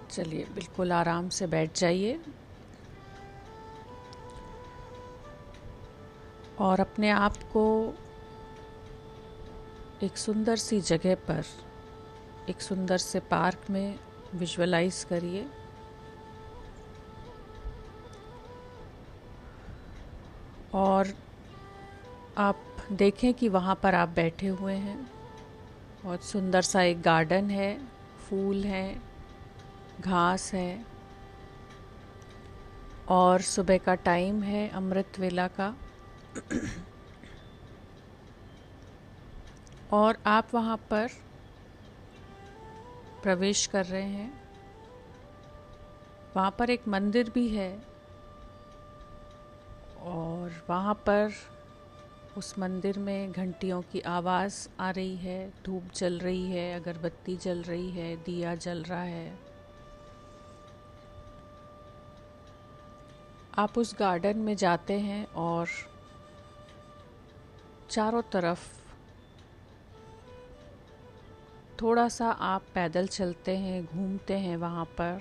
चलिए बिल्कुल आराम से बैठ जाइए और अपने आप को एक सुंदर सी जगह पर, एक सुंदर से पार्क में विजुअलाइज करिए। और आप देखें कि वहाँ पर आप बैठे हुए हैं। बहुत सुंदर सा एक गार्डन है, फूल हैं, घास है और सुबह का टाइम है अमृत वेला का। और आप वहाँ पर प्रवेश कर रहे हैं। वहाँ पर एक मंदिर भी है और वहाँ पर उस मंदिर में घंटियों की आवाज़ आ रही है, धूप जल रही है, अगरबत्ती जल रही है, दिया जल रहा है। आप उस गार्डन में जाते हैं और चारों तरफ थोड़ा सा आप पैदल चलते हैं, घूमते हैं वहाँ पर,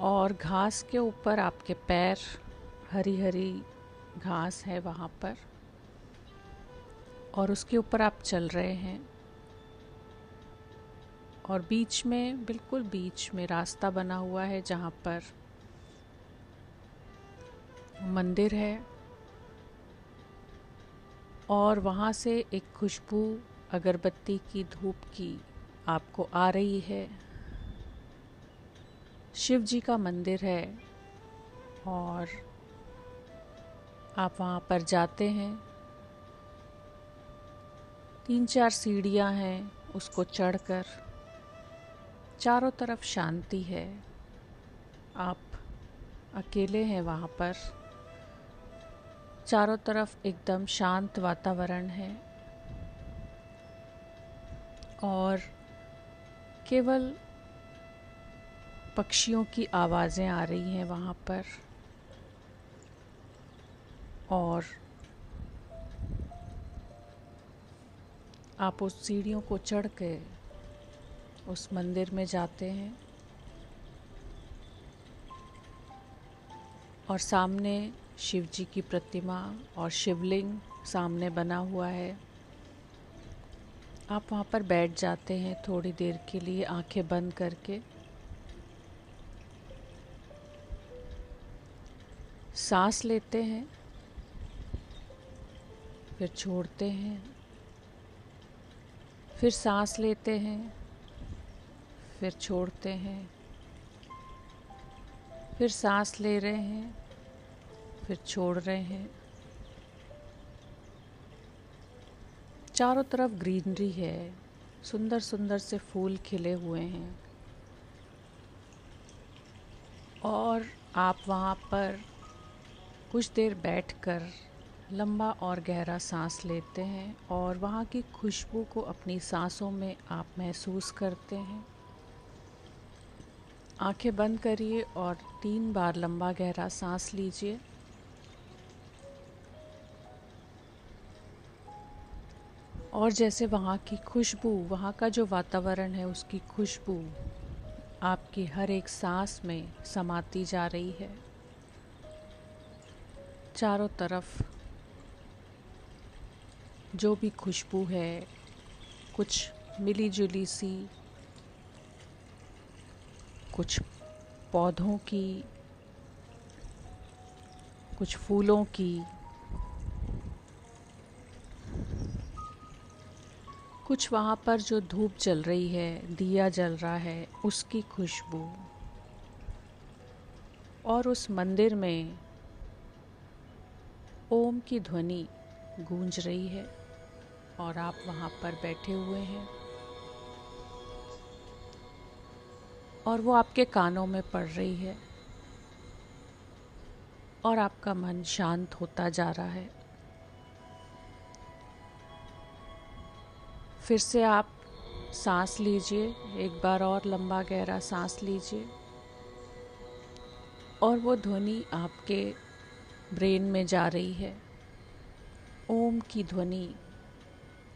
और घास के ऊपर आपके पैर, हरी हरी घास है वहाँ पर, और उसके ऊपर आप चल रहे हैं। और बीच में, बिल्कुल बीच में रास्ता बना हुआ है जहाँ पर मंदिर है, और वहाँ से एक खुशबू अगरबत्ती की, धूप की आपको आ रही है। शिव जी का मंदिर है और आप वहाँ पर जाते हैं। 3-4 सीढ़ियाँ हैं, उसको चढ़कर चारों तरफ शांति है। आप अकेले हैं वहाँ पर, चारों तरफ एकदम शांत वातावरण है और केवल पक्षियों की आवाज़ें आ रही हैं वहाँ पर। और आप उस सीढ़ियों को चढ़ के उस मंदिर में जाते हैं और सामने शिव जी की प्रतिमा और शिवलिंग सामने बना हुआ है। आप वहाँ पर बैठ जाते हैं थोड़ी देर के लिए, आंखें बंद करके। सांस लेते हैं, फिर छोड़ते हैं, फिर सांस लेते हैं, फिर छोड़ते हैं, फिर सांस ले रहे हैं, फिर छोड़ रहे हैं। चारों तरफ ग्रीनरी है, सुंदर सुंदर से फूल खिले हुए हैं और आप वहाँ पर कुछ देर बैठकर लंबा और गहरा सांस लेते हैं और वहाँ की खुशबू को अपनी सांसों में आप महसूस करते हैं। आंखें बंद करिए और 3 बार लंबा गहरा सांस लीजिए। और जैसे वहाँ की खुशबू, वहाँ का जो वातावरण है, उसकी खुशबू आपकी हर एक सांस में समाती जा रही है। चारों तरफ जो भी खुशबू है, कुछ मिली जुली सी, कुछ पौधों की, कुछ फूलों की, कुछ वहाँ पर जो धूप जल रही है, दिया जल रहा है, उसकी खुशबू, और उस मंदिर में ओम की ध्वनि गूंज रही है और आप वहाँ पर बैठे हुए हैं और वो आपके कानों में पड़ रही है और आपका मन शांत होता जा रहा है। फिर से आप सांस लीजिए, एक बार और लंबा गहरा सांस लीजिए और वो ध्वनि आपके ब्रेन में जा रही है। ओम की ध्वनि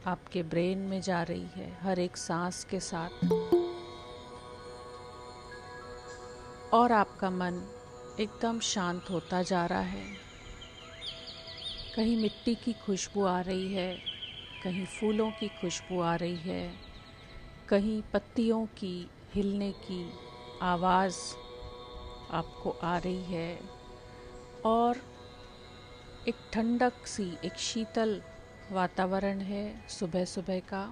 आपके ब्रेन में जा रही है हर एक सांस के साथ। और आपका मन एकदम शांत होता जा रहा है। कहीं मिट्टी की खुशबू आ रही है, कहीं फूलों की खुशबू आ रही है, कहीं पत्तियों की हिलने की आवाज़ आपको आ रही है और एक ठंडक सी, एक शीतल वातावरण है सुबह सुबह का।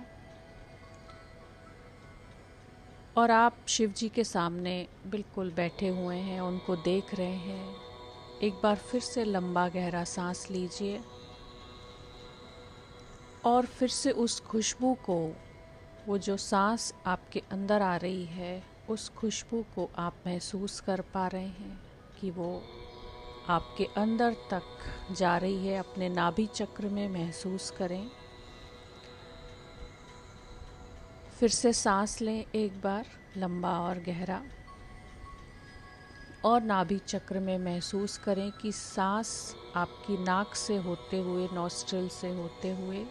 और आप शिव जी के सामने बिल्कुल बैठे हुए हैं, उनको देख रहे हैं। एक बार फिर से लंबा गहरा सांस लीजिए और फिर से उस खुशबू को, वो जो सांस आपके अंदर आ रही है, उस खुशबू को आप महसूस कर पा रहे हैं कि वो आपके अंदर तक जा रही है। अपने नाभि चक्र में महसूस करें। फिर से सांस लें एक बार लंबा और गहरा, और नाभि चक्र में महसूस करें कि सांस आपकी नाक से होते हुए, नॉस्ट्रिल से होते हुए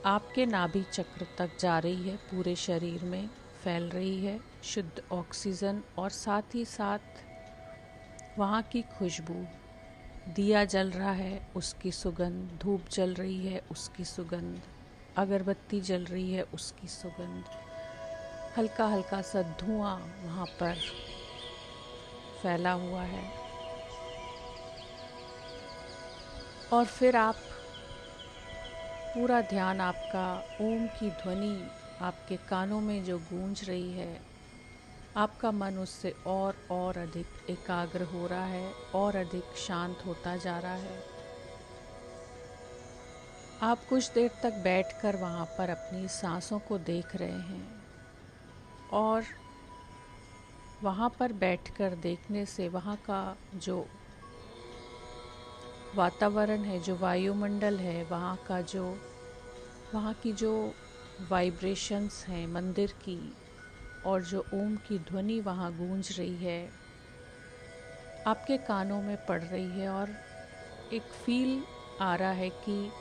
आपके नाभि चक्र तक जा रही है, पूरे शरीर में फैल रही है शुद्ध ऑक्सीजन। और साथ ही साथ वहाँ की खुशबू, दिया जल रहा है उसकी सुगंध, धूप जल रही है उसकी सुगंध, अगरबत्ती जल रही है उसकी सुगंध, हल्का हल्का सा धुआं वहाँ पर फैला हुआ है। और फिर आप पूरा ध्यान आपका ओम की ध्वनि आपके कानों में जो गूंज रही है, आपका मन उससे और अधिक एकाग्र हो रहा है, और अधिक शांत होता जा रहा है। आप कुछ देर तक बैठकर वहाँ पर अपनी सांसों को देख रहे हैं, और वहाँ पर बैठकर देखने से वहाँ का जो वातावरण है, जो वायुमंडल है, वहाँ की जो वाइब्रेशंस हैं मंदिर की, और जो ओम की ध्वनि वहाँ गूंज रही है, आपके कानों में पड़ रही है। और एक फील आ रहा है कि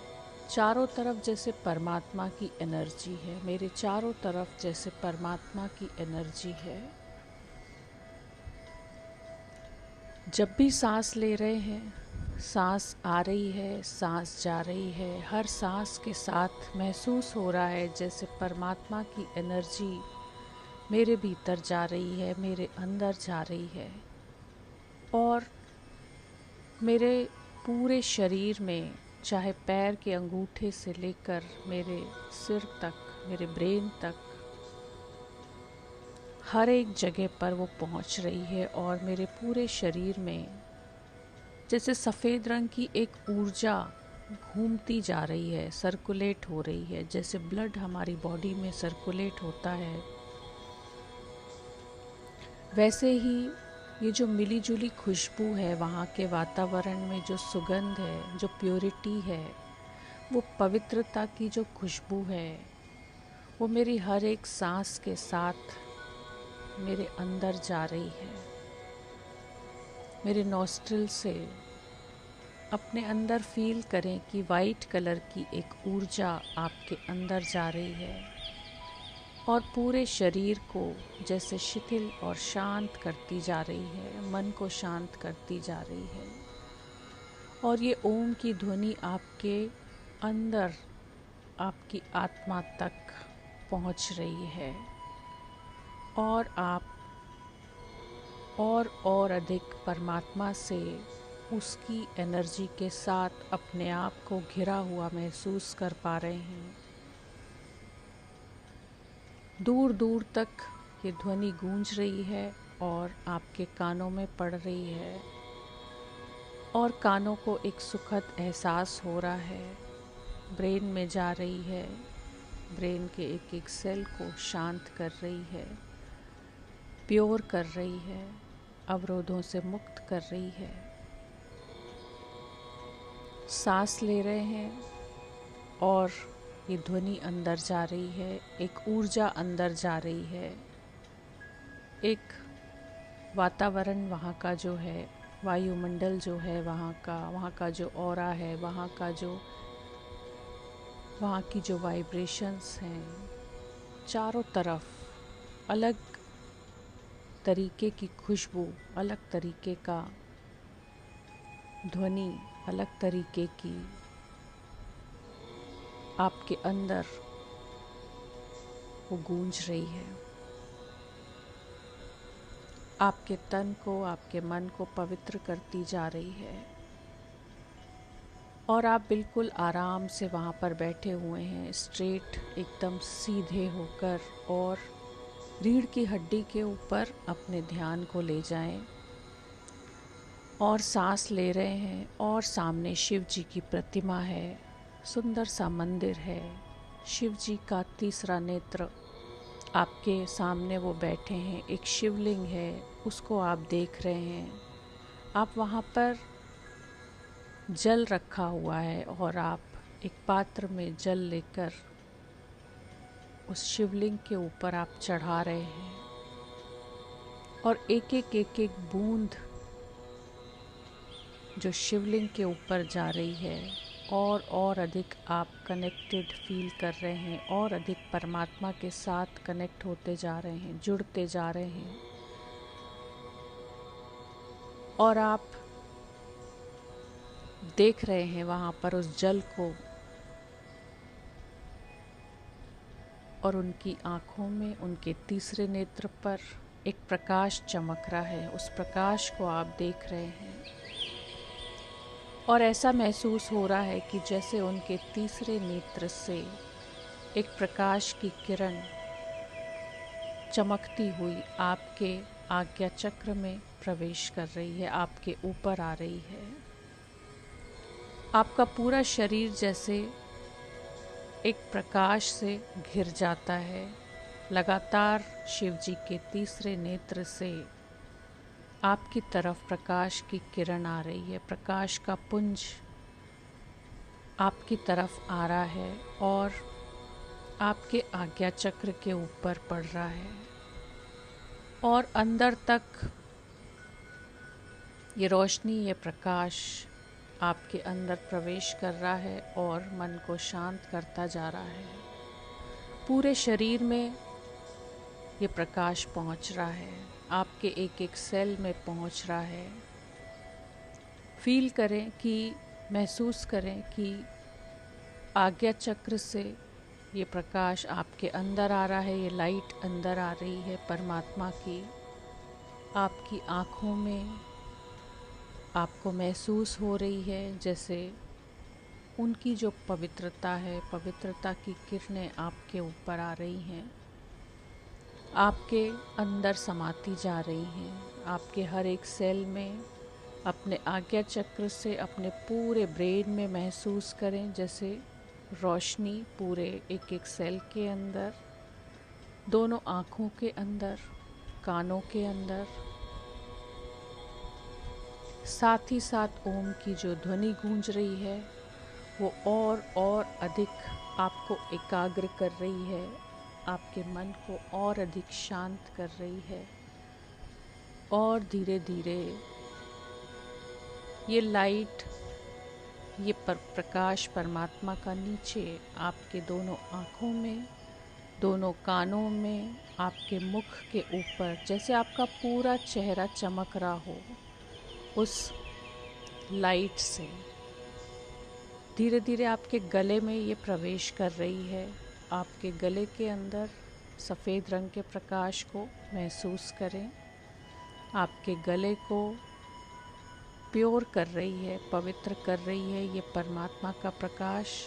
चारों तरफ जैसे परमात्मा की एनर्जी है, मेरे चारों तरफ जैसे परमात्मा की एनर्जी है। जब भी सांस ले रहे हैं, सांस आ रही है, सांस जा रही है, हर सांस के साथ महसूस हो रहा है जैसे परमात्मा की एनर्जी मेरे भीतर जा रही है, मेरे अंदर जा रही है, और मेरे पूरे शरीर में, चाहे पैर के अंगूठे से लेकर मेरे सिर तक, मेरे ब्रेन तक, हर एक जगह पर वो पहुंच रही है। और मेरे पूरे शरीर में जैसे सफ़ेद रंग की एक ऊर्जा घूमती जा रही है, सर्कुलेट हो रही है, जैसे ब्लड हमारी बॉडी में सर्कुलेट होता है, वैसे ही ये जो मिली जुली खुशबू है, वहाँ के वातावरण में जो सुगंध है, जो प्योरिटी है, वो पवित्रता की जो खुशबू है, वो मेरी हर एक सांस के साथ मेरे अंदर जा रही है। मेरे नॉस्ट्रिल से अपने अंदर फील करें कि वाइट कलर की एक ऊर्जा आपके अंदर जा रही है, और पूरे शरीर को जैसे शिथिल और शांत करती जा रही है, मन को शांत करती जा रही है। और ये ओम की ध्वनि आपके अंदर, आपकी आत्मा तक पहुंच रही है, और आप और अधिक परमात्मा से, उसकी एनर्जी के साथ अपने आप को घिरा हुआ महसूस कर पा रहे हैं। दूर दूर तक ये ध्वनि गूंज रही है और आपके कानों में पड़ रही है, और कानों को एक सुखद एहसास हो रहा है, ब्रेन में जा रही है, ब्रेन के एक एक सेल को शांत कर रही है, प्योर कर रही है, अवरोधों से मुक्त कर रही है। सांस ले रहे हैं और ये ध्वनि अंदर जा रही है, एक ऊर्जा अंदर जा रही है, एक वातावरण वहाँ का जो है, वायुमंडल जो है वहाँ का जो ऑरा है, वहाँ की जो वाइब्रेशंस हैं, चारों तरफ अलग तरीके की खुशबू, अलग तरीके का ध्वनि, अलग तरीके की आपके अंदर वो गूंज रही है। आपके तन को, आपके मन को पवित्र करती जा रही है। और आप बिल्कुल आराम से वहाँ पर बैठे हुए हैं, स्ट्रेट, एकदम सीधे होकर, और रीढ़ की हड्डी के ऊपर अपने ध्यान को ले जाएं और सांस ले रहे हैं। और सामने शिव जी की प्रतिमा है, सुंदर सा मंदिर है। शिव जी का तीसरा नेत्र आपके सामने वो बैठे हैं। एक शिवलिंग है, उसको आप देख रहे हैं। आप वहाँ पर जल रखा हुआ है और आप एक पात्र में जल लेकर उस शिवलिंग के ऊपर आप चढ़ा रहे हैं। और एक एक बूंद जो शिवलिंग के ऊपर जा रही है, और अधिक आप कनेक्टेड फील कर रहे हैं, और अधिक परमात्मा के साथ कनेक्ट होते जा रहे हैं, जुड़ते जा रहे हैं। और आप देख रहे हैं वहाँ पर उस जल को, और उनकी आँखों में, उनके तीसरे नेत्र पर एक प्रकाश चमक रहा है। उस प्रकाश को आप देख रहे हैं और ऐसा महसूस हो रहा है कि जैसे उनके तीसरे नेत्र से एक प्रकाश की किरण चमकती हुई आपके आज्ञा चक्र में प्रवेश कर रही है, आपके ऊपर आ रही है। आपका पूरा शरीर जैसे एक प्रकाश से घिर जाता है। लगातार शिव जी के तीसरे नेत्र से आपकी तरफ प्रकाश की किरण आ रही है, प्रकाश का पुंज आपकी तरफ आ रहा है और आपके आज्ञा चक्र के ऊपर पड़ रहा है और अंदर तक ये रोशनी, ये प्रकाश आपके अंदर प्रवेश कर रहा है और मन को शांत करता जा रहा है। पूरे शरीर में ये प्रकाश पहुंच रहा है, आपके एक एक सेल में पहुंच रहा है। फील करें कि, महसूस करें कि आज्ञा चक्र से ये प्रकाश आपके अंदर आ रहा है, ये लाइट अंदर आ रही है परमात्मा की। आपकी आँखों में आपको महसूस हो रही है जैसे उनकी जो पवित्रता है, पवित्रता की किरणें आपके ऊपर आ रही हैं, आपके अंदर समाती जा रही हैं। आपके हर एक सेल में, अपने आज्ञा चक्र से अपने पूरे ब्रेन में महसूस करें जैसे रोशनी पूरे एक एक सेल के अंदर, दोनों आँखों के अंदर, कानों के अंदर, साथ ही साथ ओम की जो ध्वनि गूंज रही है वो और अधिक आपको एकाग्र कर रही है, आपके मन को और अधिक शांत कर रही है। और धीरे धीरे ये लाइट, ये प्रकाश परमात्मा का नीचे आपके दोनों आँखों में, दोनों कानों में, आपके मुख के ऊपर, जैसे आपका पूरा चेहरा चमक रहा हो उस लाइट से। धीरे धीरे आपके गले में ये प्रवेश कर रही है। आपके गले के अंदर सफ़ेद रंग के प्रकाश को महसूस करें। आपके गले को प्योर कर रही है, पवित्र कर रही है ये परमात्मा का प्रकाश,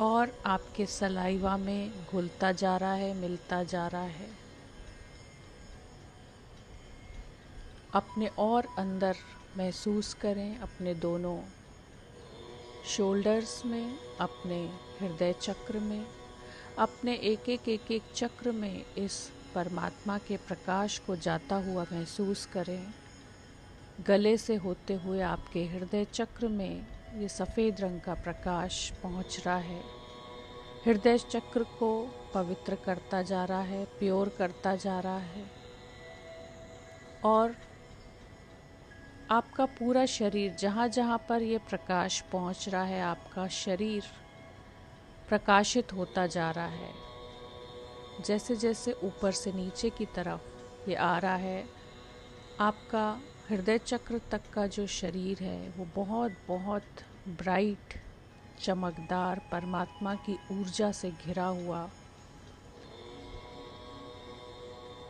और आपके सलाइवा में घुलता जा रहा है, मिलता जा रहा है। अपने और अंदर महसूस करें, अपने दोनों शोल्डर्स में, अपने हृदय चक्र में, अपने एक एक चक्र में इस परमात्मा के प्रकाश को जाता हुआ महसूस करें। गले से होते हुए आपके हृदय चक्र में ये सफ़ेद रंग का प्रकाश पहुंच रहा है, हृदय चक्र को पवित्र करता जा रहा है, प्योर करता जा रहा है। और आपका पूरा शरीर, जहाँ जहाँ पर ये प्रकाश पहुँच रहा है, आपका शरीर प्रकाशित होता जा रहा है। जैसे जैसे ऊपर से नीचे की तरफ ये आ रहा है। आपका हृदय चक्र तक का जो शरीर है वो बहुत बहुत ब्राइट, चमकदार, परमात्मा की ऊर्जा से घिरा हुआ,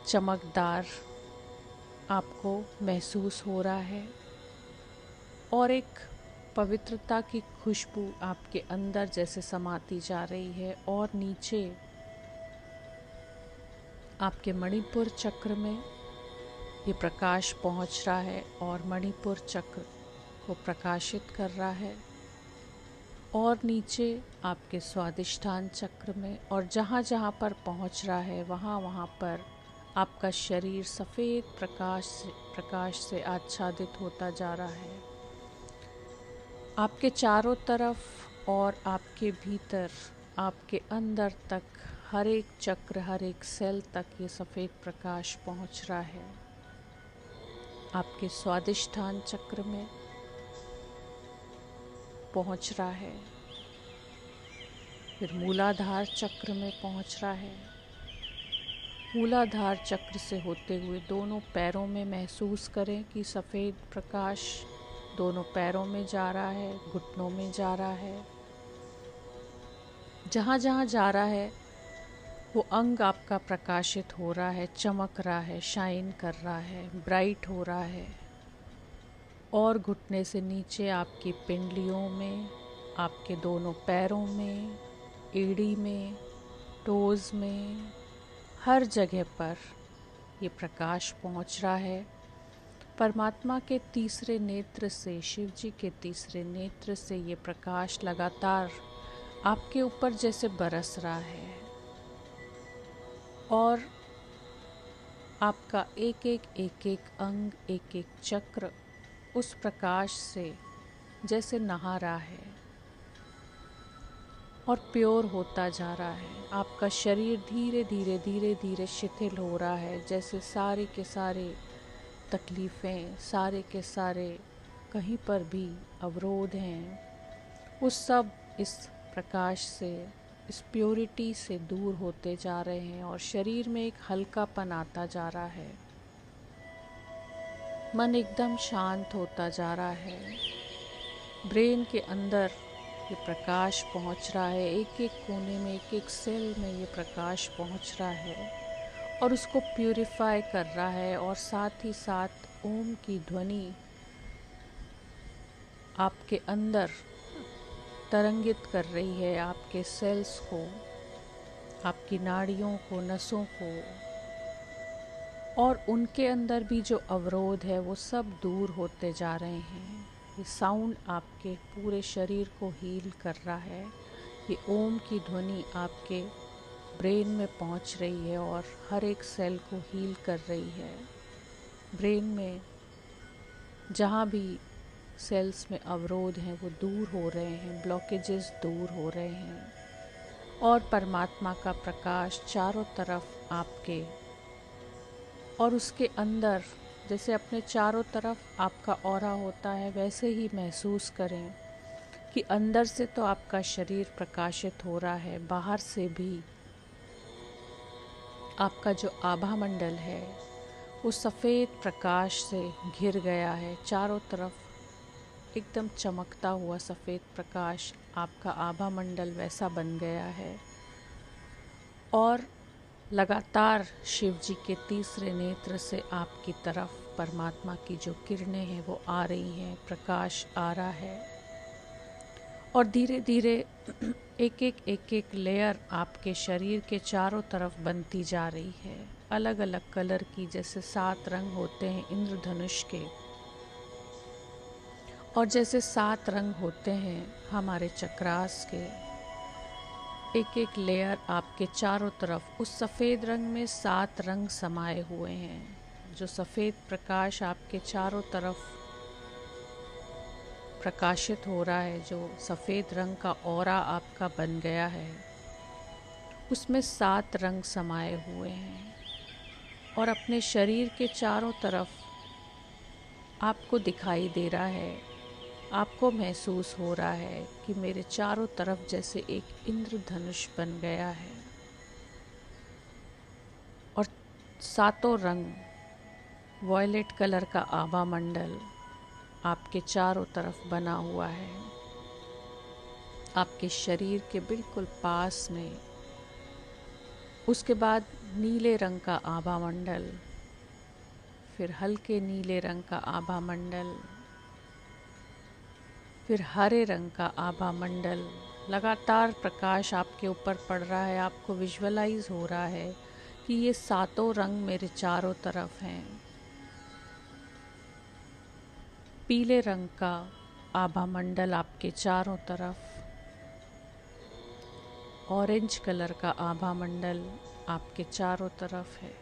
चमकदार आपको महसूस हो रहा है। और एक पवित्रता की खुशबू आपके अंदर जैसे समाती जा रही है और नीचे आपके मणिपुर चक्र में ये प्रकाश पहुंच रहा है और मणिपुर चक्र को प्रकाशित कर रहा है। और नीचे आपके स्वादिष्ठान चक्र में, और जहाँ जहाँ पर पहुंच रहा है वहाँ वहाँ पर आपका शरीर सफ़ेद प्रकाश से आच्छादित होता जा रहा है। आपके चारों तरफ और आपके भीतर, आपके अंदर तक, हर एक चक्र, हर एक सेल तक ये सफ़ेद प्रकाश पहुंच रहा है। आपके स्वादिष्ठान चक्र में पहुंच रहा है, फिर मूलाधार चक्र में पहुंच रहा है। मूलाधार चक्र से होते हुए दोनों पैरों में महसूस करें कि सफ़ेद प्रकाश दोनों पैरों में जा रहा है, घुटनों में जा रहा है। जहाँ जहाँ जा रहा है वो अंग आपका प्रकाशित हो रहा है, चमक रहा है, शाइन कर रहा है, ब्राइट हो रहा है। और घुटने से नीचे आपकी पिंडलियों में, आपके दोनों पैरों में, एड़ी में, टोज़ में, हर जगह पर ये प्रकाश पहुंच रहा है। परमात्मा के तीसरे नेत्र से, शिव जी के तीसरे नेत्र से ये प्रकाश लगातार आपके ऊपर जैसे बरस रहा है और आपका एक एक अंग, एक एक चक्र उस प्रकाश से जैसे नहा रहा है और प्योर होता जा रहा है। आपका शरीर धीरे धीरे धीरे धीरे शिथिल हो रहा है, जैसे सारे के सारे तकलीफ़ें, सारे के सारे कहीं पर भी अवरोध हैं, वो सब इस प्रकाश से, इस प्योरिटी से दूर होते जा रहे हैं और शरीर में एक हल्कापन आता जा रहा है। मन एकदम शांत होता जा रहा है। ब्रेन के अंदर ये प्रकाश पहुंच रहा है, एक एक कोने में, एक एक सेल में ये प्रकाश पहुंच रहा है और उसको प्यूरिफाई कर रहा है। और साथ ही साथ ओम की ध्वनि आपके अंदर तरंगित कर रही है, आपके सेल्स को, आपकी नाड़ियों को, नसों को, और उनके अंदर भी जो अवरोध है वो सब दूर होते जा रहे हैं। ये साउंड आपके पूरे शरीर को हील कर रहा है। ये ओम की ध्वनि आपके ब्रेन में पहुंच रही है और हर एक सेल को हील कर रही है। ब्रेन में जहाँ भी सेल्स में अवरोध हैं वो दूर हो रहे हैं, ब्लॉकेजेस दूर हो रहे हैं और परमात्मा का प्रकाश चारों तरफ आपके और उसके अंदर, जैसे अपने चारों तरफ आपका ऑरा होता है वैसे ही महसूस करें कि अंदर से तो आपका शरीर प्रकाशित हो रहा है, बाहर से भी आपका जो आभा मंडल है वो सफ़ेद प्रकाश से घिर गया है। चारों तरफ एकदम चमकता हुआ सफ़ेद प्रकाश, आपका आभा मंडल वैसा बन गया है। और लगातार शिव जी के तीसरे नेत्र से आपकी तरफ परमात्मा की जो किरणें हैं वो आ रही हैं, प्रकाश आ रहा है और धीरे धीरे एक एक लेयर आपके शरीर के चारों तरफ बनती जा रही है, अलग अलग कलर की, जैसे 7 रंग होते हैं इंद्रधनुष के, और जैसे 7 रंग होते हैं हमारे चक्रास के, एक एक लेयर आपके चारों तरफ उस सफ़ेद रंग में 7 रंग समाये हुए हैं। जो सफ़ेद प्रकाश आपके चारों तरफ प्रकाशित हो रहा है, जो सफ़ेद रंग का ऑरा आपका बन गया है, उसमें 7 रंग समाये हुए हैं और अपने शरीर के चारों तरफ आपको दिखाई दे रहा है, आपको महसूस हो रहा है कि मेरे चारों तरफ जैसे एक इंद्रधनुष बन गया है और सातों रंग वॉयलेट कलर का आभा मंडल आपके चारों तरफ बना हुआ है। आपके शरीर के बिल्कुल पास में। उसके बाद नीले रंग का आभा मंडल, फिर हल्के नीले रंग का आभा मंडल, फिर हरे रंग का आभा मंडल। लगातार प्रकाश आपके ऊपर पड़ रहा है। आपको विजुअलाइज हो रहा है कि ये सातों रंग मेरे चारों तरफ हैं। पीले रंग का आभा मंडल आपके चारों तरफ, ऑरेंज कलर का आभा मंडल आपके चारों तरफ है,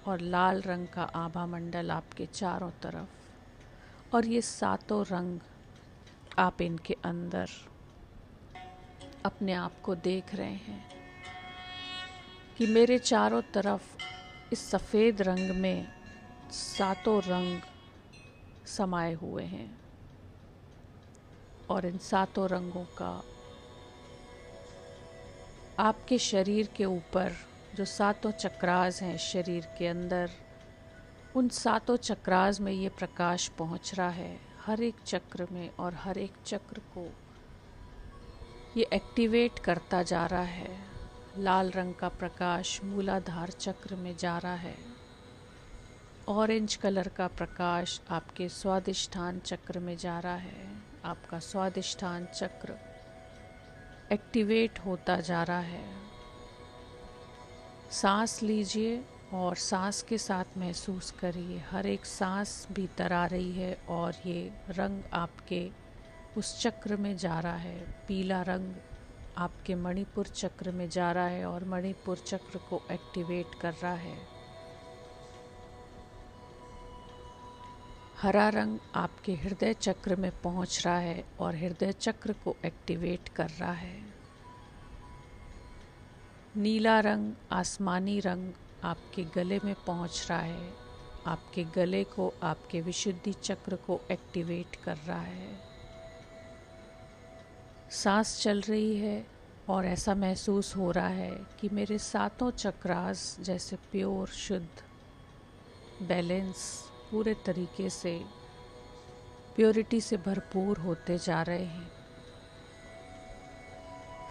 और लाल रंग का आभा मंडल आपके चारों तरफ। और ये सातों रंग आप इनके अंदर अपने आप को देख रहे हैं कि मेरे चारों तरफ इस सफ़ेद रंग में सातों रंग समाये हुए हैं। और इन सातों रंगों का आपके शरीर के ऊपर जो सातों चक्रास हैं शरीर के अंदर, उन सातों चक्रास में ये प्रकाश पहुंच रहा है हर एक चक्र में, और हर एक चक्र को ये एक्टिवेट करता जा रहा है। लाल रंग का प्रकाश मूलाधार चक्र में जा रहा है, ऑरेंज कलर का प्रकाश आपके स्वादिष्ठान चक्र में जा रहा है। आपका स्वादिष्ठान चक्र एक्टिवेट होता जा रहा है। सांस लीजिए और सांस के साथ महसूस करिए हर एक सांस भीतर आ रही है और ये रंग आपके उस चक्र में जा रहा है। पीला रंग आपके मणिपुर चक्र में जा रहा है और मणिपुर चक्र को एक्टिवेट कर रहा है। हरा रंग आपके हृदय चक्र में पहुंच रहा है और हृदय चक्र को एक्टिवेट कर रहा है। नीला रंग, आसमानी रंग आपके गले में पहुंच रहा है, आपके गले को, आपके विशुद्धि चक्र को एक्टिवेट कर रहा है। सांस चल रही है और ऐसा महसूस हो रहा है कि मेरे सातों चक्रास जैसे प्योर, शुद्ध, बैलेंस, पूरे तरीके से प्योरिटी से भरपूर होते जा रहे हैं।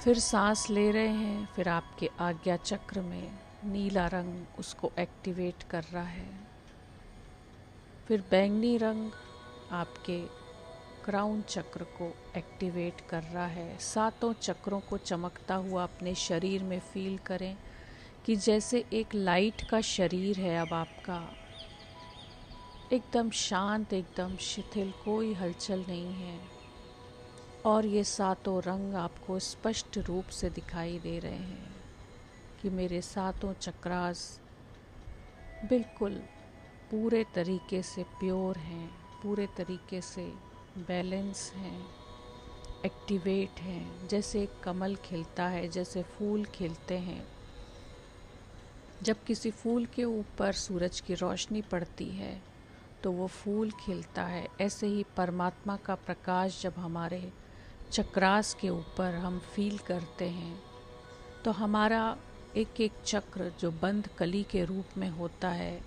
फिर सांस ले रहे हैं, फिर आपके आज्ञा चक्र में नीला रंग उसको एक्टिवेट कर रहा है। फिर बैंगनी रंग आपके क्राउन चक्र को एक्टिवेट कर रहा है। सातों चक्रों को चमकता हुआ अपने शरीर में फील करें कि जैसे एक लाइट का शरीर है अब आपका, एकदम शांत, एकदम शिथिल, कोई हलचल नहीं है। और ये सातों रंग आपको स्पष्ट रूप से दिखाई दे रहे हैं कि मेरे सातों चक्रास बिल्कुल पूरे तरीके से प्योर हैं, पूरे तरीके से बैलेंस हैं, एक्टिवेट हैं। जैसे एक कमल खिलता है, जैसे फूल खिलते हैं, जब किसी फूल के ऊपर सूरज की रोशनी पड़ती है तो वो फूल खिलता है। ऐसे ही परमात्मा का प्रकाश जब हमारे चक्रास के ऊपर हम फील करते हैं तो हमारा एक एक चक्र जो बंद कली के रूप में होता है,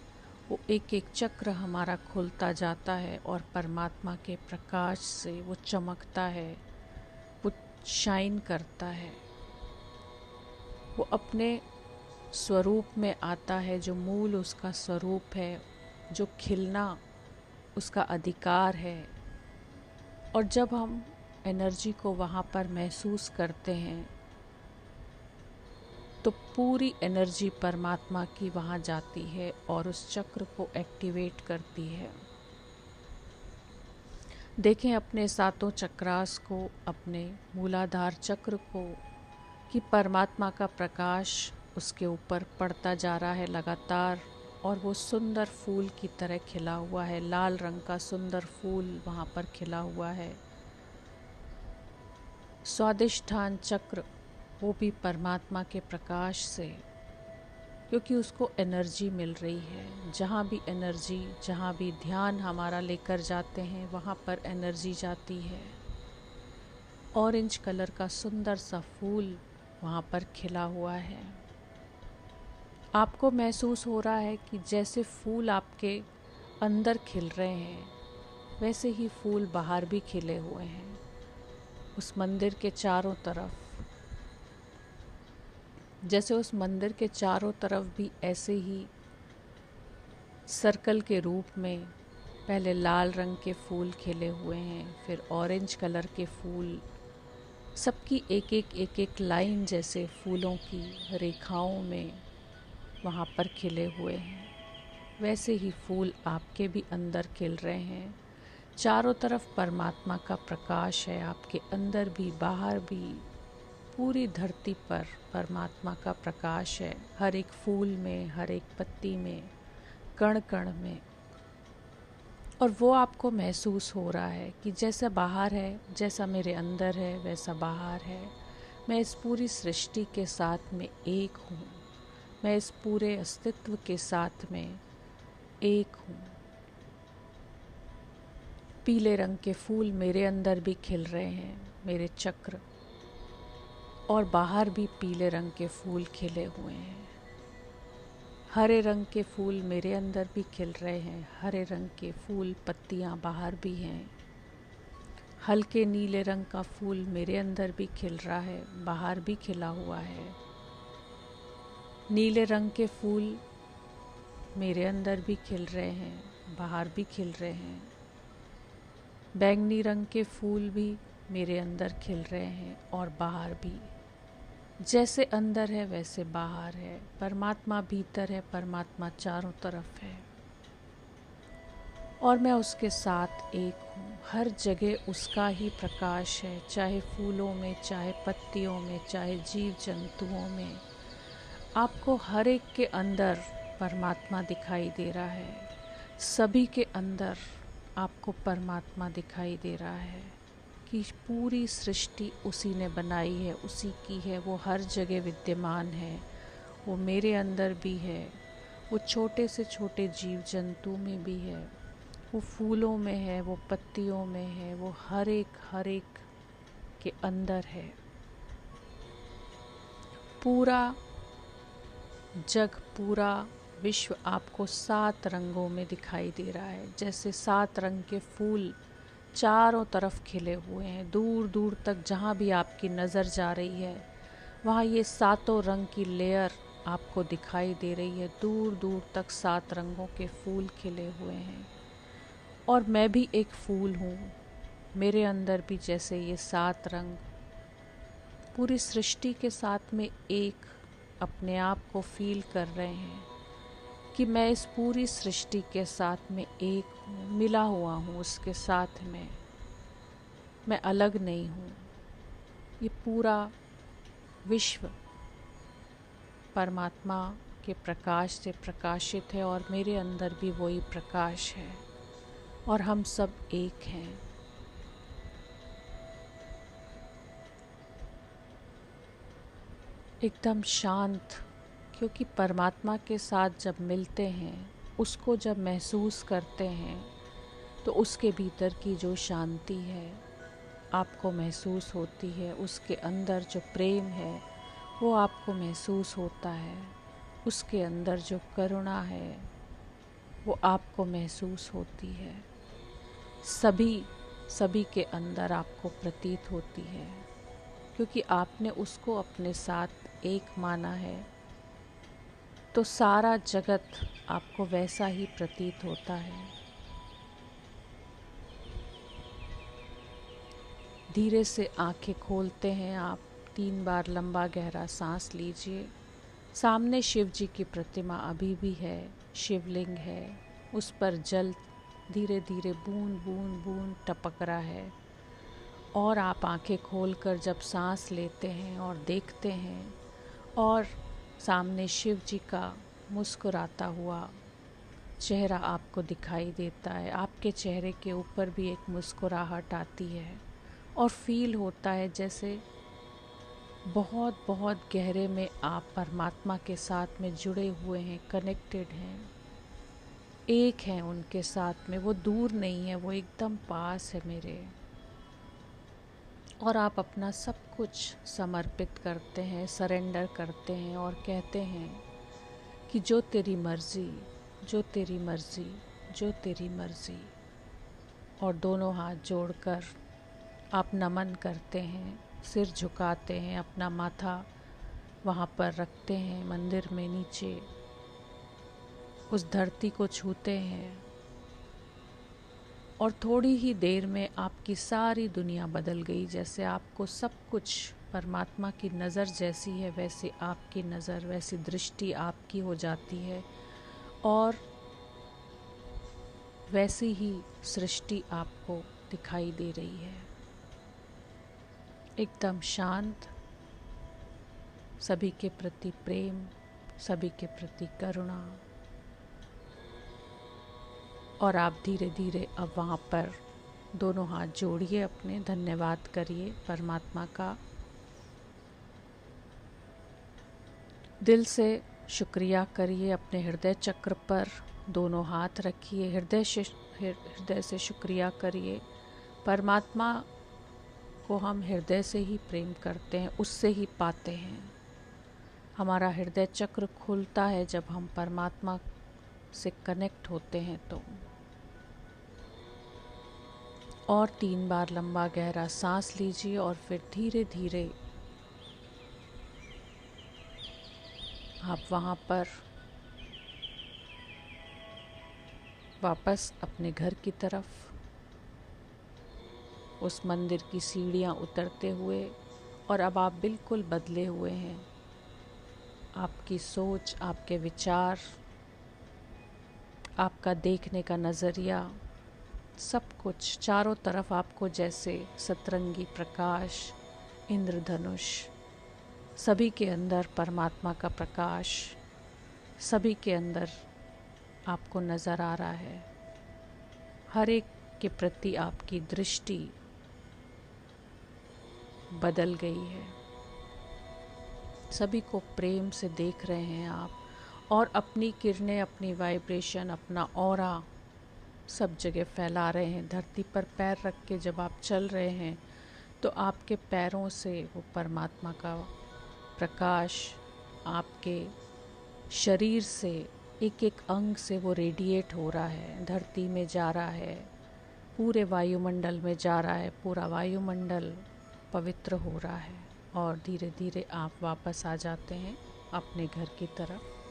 वो एक एक चक्र हमारा खुलता जाता है और परमात्मा के प्रकाश से वो चमकता है, वो शाइन करता है, वो अपने स्वरूप में आता है जो मूल उसका स्वरूप है, जो खिलना उसका अधिकार है। और जब हम एनर्जी को वहाँ पर महसूस करते हैं तो पूरी एनर्जी परमात्मा की वहाँ जाती है और उस चक्र को एक्टिवेट करती है। देखें अपने सातों चक्रास को, अपने मूलाधार चक्र को, कि परमात्मा का प्रकाश उसके ऊपर पड़ता जा रहा है लगातार, और वो सुंदर फूल की तरह खिला हुआ है। लाल रंग का सुंदर फूल वहाँ पर खिला हुआ है। स्वादिष्ठान चक्र वो भी परमात्मा के प्रकाश से, क्योंकि उसको एनर्जी मिल रही है। जहाँ भी एनर्जी, जहाँ भी ध्यान हमारा लेकर जाते हैं वहाँ पर एनर्जी जाती है। ऑरेंज कलर का सुंदर सा फूल वहाँ पर खिला हुआ है आपको महसूस हो रहा है कि जैसे फूल आपके अंदर खिल रहे हैं, वैसे ही फूल बाहर भी खिले हुए हैं उस मंदिर के चारों तरफ। जैसे उस मंदिर के चारों तरफ भी ऐसे ही सर्कल के रूप में पहले लाल रंग के फूल खिले हुए हैं, फिर ऑरेंज कलर के फूल, सबकी एक एक लाइन जैसे फूलों की रेखाओं में वहाँ पर खिले हुए हैं। वैसे ही फूल आपके भी अंदर खिल रहे हैं। चारों तरफ परमात्मा का प्रकाश है, आपके अंदर भी बाहर भी पूरी धरती पर परमात्मा का प्रकाश है, हर एक फूल में, हर एक पत्ती में, कण कण में। और वो आपको महसूस हो रहा है कि जैसा बाहर है, जैसा मेरे अंदर है, वैसा बाहर है। मैं इस पूरी सृष्टि के साथ में एक हूँ, मैं इस पूरे अस्तित्व के साथ में एक हूँ। पीले रंग के फूल मेरे अंदर भी खिल रहे हैं, मेरे चक्र, और बाहर भी पीले रंग के फूल खिले हुए हैं। हरे रंग के फूल मेरे अंदर भी खिल रहे हैं, हरे रंग के फूल पत्तियां बाहर भी हैं। हल्के नीले रंग का फूल मेरे अंदर भी खिल रहा है, बाहर भी खिला हुआ है। नीले रंग के फूल मेरे अंदर भी खिल रहे हैं, बाहर भी खिल रहे हैं। बैंगनी रंग के फूल भी मेरे अंदर खिल रहे हैं और बाहर भी। जैसे अंदर है वैसे बाहर है। परमात्मा भीतर है, परमात्मा चारों तरफ है और मैं उसके साथ एक हूँ। हर जगह उसका ही प्रकाश है, चाहे फूलों में, चाहे पत्तियों में, चाहे जीव जंतुओं में। आपको हर एक के अंदर परमात्मा दिखाई दे रहा है, सभी के अंदर आपको परमात्मा दिखाई दे रहा है कि पूरी सृष्टि उसी ने बनाई है, उसी की है। वो हर जगह विद्यमान है, वो मेरे अंदर भी है, वो छोटे से छोटे जीव जंतु में भी है, वो फूलों में है, वो पत्तियों में है, वो हर एक के अंदर है। पूरा जग, पूरा विश्व आपको 7 रंगों में दिखाई दे रहा है। जैसे 7 रंग के फूल चारों तरफ खिले हुए हैं, दूर दूर तक जहाँ भी आपकी नज़र जा रही है वहाँ ये 7 रंग की लेयर आपको दिखाई दे रही है। दूर दूर तक 7 रंगों के फूल खिले हुए हैं और मैं भी एक फूल हूँ। मेरे अंदर भी जैसे ये 7 रंग पूरी सृष्टि के साथ में एक अपने आप को फील कर रहे हैं कि मैं इस पूरी सृष्टि के साथ में एक हूँ, मिला हुआ हूँ उसके साथ में, मैं अलग नहीं हूँ। ये पूरा विश्व परमात्मा के प्रकाश से प्रकाशित है और मेरे अंदर भी वही प्रकाश है और हम सब एक हैं। एकदम शांत, क्योंकि परमात्मा के साथ जब मिलते हैं, उसको जब महसूस करते हैं, तो उसके भीतर की जो शांति है आपको महसूस होती है। उसके अंदर जो प्रेम है वो आपको महसूस होता है। उसके अंदर जो करुणा है वो आपको महसूस होती है। सभी के अंदर आपको प्रतीत होती है, क्योंकि आपने उसको अपने साथ एक माना है। तो सारा जगत आपको वैसा ही प्रतीत होता है। धीरे से आंखें खोलते हैं आप, 3 बार लंबा गहरा सांस लीजिए। सामने शिव जी की प्रतिमा अभी भी है, शिवलिंग है, उस पर जल धीरे धीरे बूंद बूंद बूंद टपक रहा है। और आप आंखें खोलकर जब सांस लेते हैं और देखते हैं, और सामने शिव जी का मुस्कुराता हुआ चेहरा आपको दिखाई देता है। आपके चेहरे के ऊपर भी एक मुस्कुराहट आती है और फील होता है जैसे बहुत बहुत गहरे में आप परमात्मा के साथ में जुड़े हुए हैं, कनेक्टेड हैं, एक हैं उनके साथ में। वो दूर नहीं है, वो एकदम पास है मेरे। और आप अपना सब कुछ समर्पित करते हैं, सरेंडर करते हैं और कहते हैं कि जो तेरी मर्ज़ी, जो तेरी मर्ज़ी, जो तेरी मर्ज़ी। और दोनों हाथ जोड़कर आप नमन करते हैं, सिर झुकाते हैं, अपना माथा वहाँ पर रखते हैं मंदिर में नीचे, उस धरती को छूते हैं और थोड़ी ही देर में आपकी सारी दुनिया बदल गई। जैसे आपको सब कुछ परमात्मा की नज़र जैसी है वैसे आपकी नज़र, वैसी दृष्टि आपकी हो जाती है और वैसी ही सृष्टि आपको दिखाई दे रही है, एकदम शांत, सभी के प्रति प्रेम, सभी के प्रति करुणा। और आप धीरे धीरे अब वहाँ पर दोनों हाथ जोड़िए, अपने धन्यवाद करिए परमात्मा का, दिल से शुक्रिया करिए। अपने हृदय चक्र पर दोनों हाथ रखिए, हृदय से शुक्रिया करिए। परमात्मा को हम हृदय से ही प्रेम करते हैं, उससे ही पाते हैं। हमारा हृदय चक्र खुलता है जब हम परमात्मा से कनेक्ट होते हैं तो। और 3 बार लंबा गहरा सांस लीजिए और फिर धीरे धीरे आप वहाँ पर वापस अपने घर की तरफ, उस मंदिर की सीढ़ियाँ उतरते हुए, और अब आप बिल्कुल बदले हुए हैं। आपकी सोच, आपके विचार, आपका देखने का नज़रिया, सब कुछ चारों तरफ आपको जैसे सतरंगी प्रकाश, इंद्रधनुष, सभी के अंदर परमात्मा का प्रकाश, सभी के अंदर आपको नज़र आ रहा है। हर एक के प्रति आपकी दृष्टि बदल गई है, सभी को प्रेम से देख रहे हैं आप, और अपनी किरणें, अपनी वाइब्रेशन, अपना ऑरा सब जगह फैला रहे हैं। धरती पर पैर रख के जब आप चल रहे हैं तो आपके पैरों से वो परमात्मा का प्रकाश आपके शरीर से, एक एक अंग से वो रेडिएट हो रहा है, धरती में जा रहा है, पूरे वायुमंडल में जा रहा है, पूरा वायुमंडल पवित्र हो रहा है। और धीरे धीरे आप वापस आ जाते हैं अपने घर की तरफ।